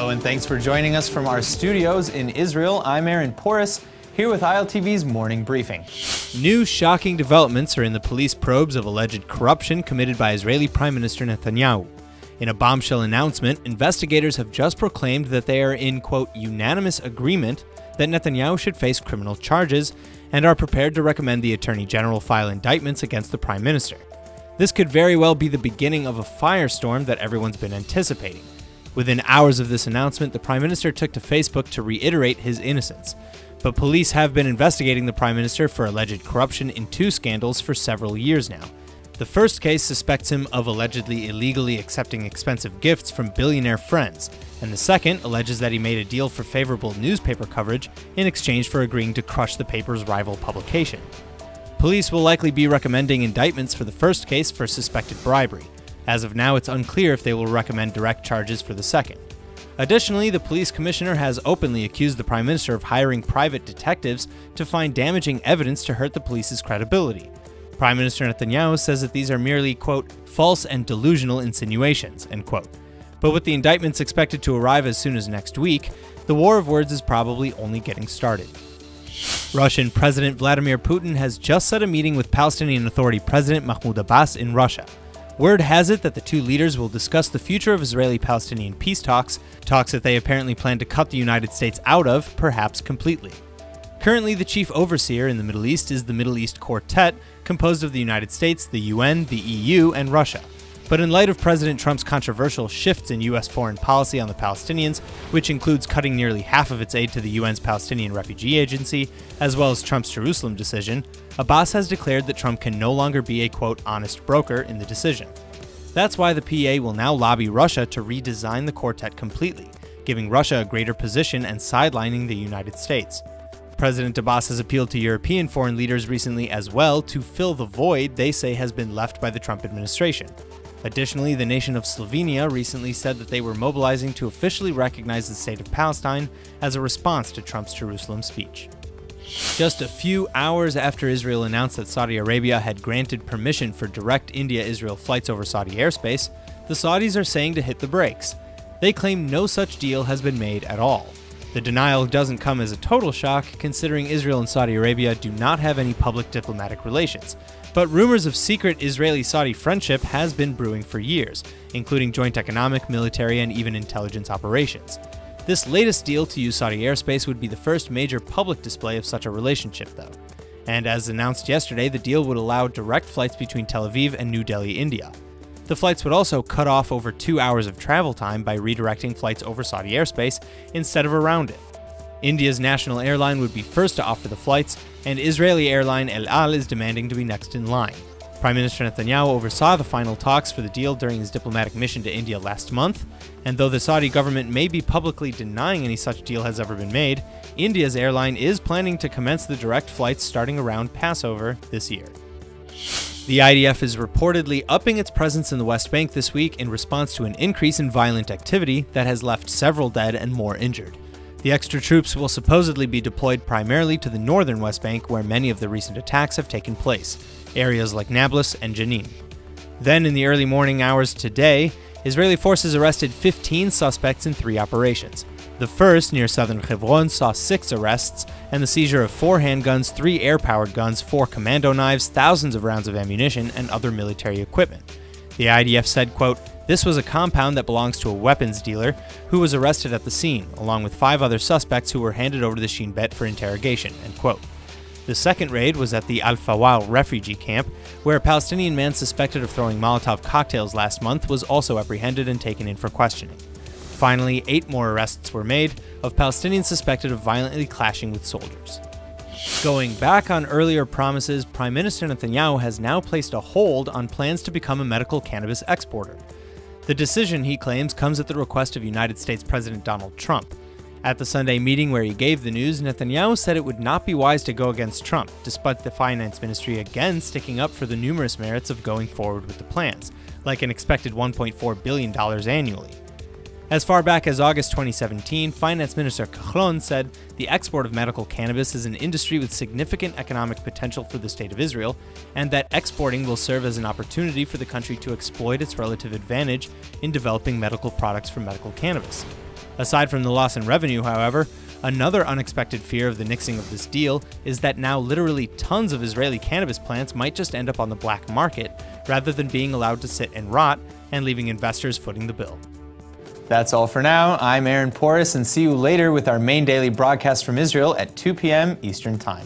Hello and thanks for joining us from our studios in Israel. I'm Aaron Porras, here with ILTV's Morning Briefing. New shocking developments are in the police probes of alleged corruption committed by Israeli Prime Minister Netanyahu. In a bombshell announcement, investigators have just proclaimed that they are in, quote, unanimous agreement that Netanyahu should face criminal charges and are prepared to recommend the Attorney General file indictments against the Prime Minister. This could very well be the beginning of a firestorm that everyone's been anticipating. Within hours of this announcement, the Prime Minister took to Facebook to reiterate his innocence. But police have been investigating the Prime Minister for alleged corruption in two scandals for several years now. The first case suspects him of allegedly illegally accepting expensive gifts from billionaire friends, and the second alleges that he made a deal for favorable newspaper coverage in exchange for agreeing to crush the paper's rival publication. Police will likely be recommending indictments for the first case for suspected bribery. As of now, it's unclear if they will recommend direct charges for the second. Additionally, the police commissioner has openly accused the Prime Minister of hiring private detectives to find damaging evidence to hurt the police's credibility. Prime Minister Netanyahu says that these are merely, quote, false and delusional insinuations, end quote. But with the indictments expected to arrive as soon as next week, the war of words is probably only getting started. Russian President Vladimir Putin has just set a meeting with Palestinian Authority President Mahmoud Abbas in Russia. Word has it that the two leaders will discuss the future of Israeli-Palestinian peace talks that they apparently plan to cut the United States out of, perhaps completely. Currently, the chief overseer in the Middle East is the Middle East Quartet, composed of the United States, the UN, the EU, and Russia. But in light of President Trump's controversial shifts in U.S. foreign policy on the Palestinians, which includes cutting nearly half of its aid to the UN's Palestinian Refugee Agency, as well as Trump's Jerusalem decision, Abbas has declared that Trump can no longer be a, quote, honest broker in the decision. That's why the PA will now lobby Russia to redesign the quartet completely, giving Russia a greater position and sidelining the United States. President Abbas has appealed to European foreign leaders recently as well to fill the void they say has been left by the Trump administration. Additionally, the nation of Slovenia recently said that they were mobilizing to officially recognize the state of Palestine as a response to Trump's Jerusalem speech. Just a few hours after Israel announced that Saudi Arabia had granted permission for direct India-Israel flights over Saudi airspace, the Saudis are saying to hit the brakes. They claim no such deal has been made at all. The denial doesn't come as a total shock, considering Israel and Saudi Arabia do not have any public diplomatic relations. But rumors of secret Israeli-Saudi friendship has been brewing for years, including joint economic, military, and even intelligence operations. This latest deal to use Saudi airspace would be the first major public display of such a relationship, though. And as announced yesterday, the deal would allow direct flights between Tel Aviv and New Delhi, India. The flights would also cut off over 2 hours of travel time by redirecting flights over Saudi airspace instead of around it. India's national airline would be first to offer the flights, and Israeli airline El Al is demanding to be next in line. Prime Minister Netanyahu oversaw the final talks for the deal during his diplomatic mission to India last month, and though the Saudi government may be publicly denying any such deal has ever been made, India's airline is planning to commence the direct flights starting around Passover this year. The I.D.F. is reportedly upping its presence in the West Bank this week in response to an increase in violent activity that has left several dead and more injured. The extra troops will supposedly be deployed primarily to the northern West Bank, where many of the recent attacks have taken place, areas like Nablus and Jenin. Then, in the early morning hours today, Israeli forces arrested 15 suspects in 3 operations. The first, near southern Hebron, saw 6 arrests and the seizure of 4 handguns, 3 air-powered guns, 4 commando knives, thousands of rounds of ammunition, and other military equipment. The IDF said, quote, this was a compound that belongs to a weapons dealer who was arrested at the scene, along with 5 other suspects who were handed over to the Shin Bet for interrogation, end quote. The second raid was at the Al-Fawal refugee camp, where a Palestinian man suspected of throwing Molotov cocktails last month was also apprehended and taken in for questioning. Finally, 8 more arrests were made of Palestinians suspected of violently clashing with soldiers. Going back on earlier promises, Prime Minister Netanyahu has now placed a hold on plans to become a medical cannabis exporter. The decision, he claims, comes at the request of United States President Donald Trump. At the Sunday meeting where he gave the news, Netanyahu said it would not be wise to go against Trump, despite the finance ministry again sticking up for the numerous merits of going forward with the plans, like an expected $1.4 billion annually. As far back as August 2017, Finance Minister Kahlon said the export of medical cannabis is an industry with significant economic potential for the State of Israel, and that exporting will serve as an opportunity for the country to exploit its relative advantage in developing medical products from medical cannabis. Aside from the loss in revenue, however, another unexpected fear of the nixing of this deal is that now literally tons of Israeli cannabis plants might just end up on the black market, rather than being allowed to sit and rot and leaving investors footing the bill. That's all for now. I'm Aaron Porras, and see you later with our main daily broadcast from Israel at 2 p.m. Eastern Time.